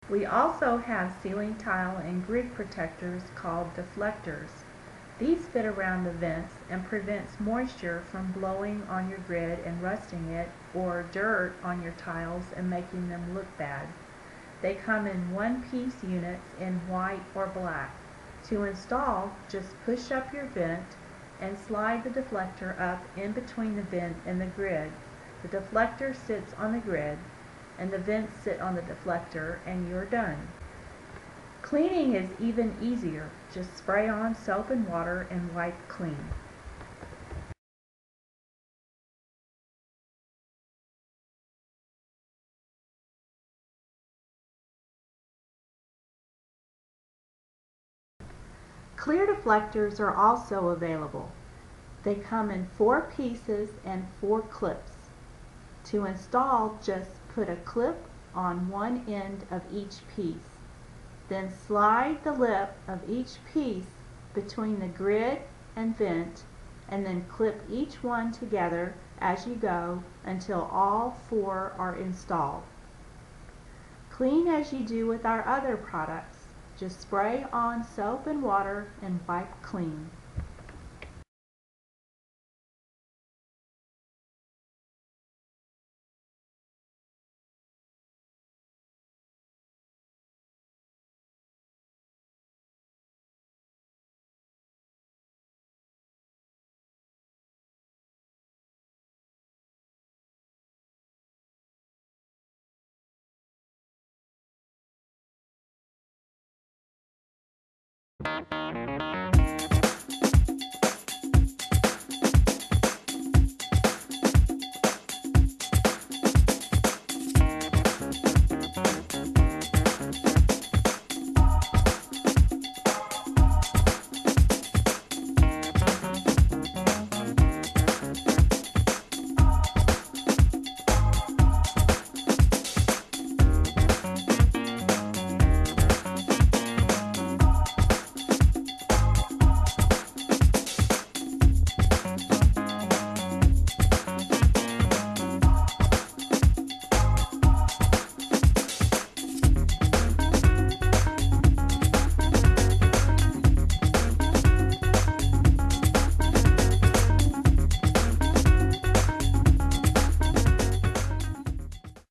We also have ceiling tile and grid protectors called deflectors. These fit around the vents and prevents moisture from blowing on your grid and rusting it, or dirt on your tiles and making them look bad. They come in one-piece units in white or black. To install, just push up your vent and slide the deflector up in between the vent and the grid. The deflector sits on the grid and the vents sit on the deflector, and you're done. Cleaning is even easier. Just spray on soap and water and wipe clean. Clear deflectors are also available. They come in 4 pieces and 4 clips. To install, just put a clip on one end of each piece. Then slide the lip of each piece between the grid and vent, and then clip each one together as you go until all 4 are installed. Clean as you do with our other products. Just spray on soap and water and wipe clean.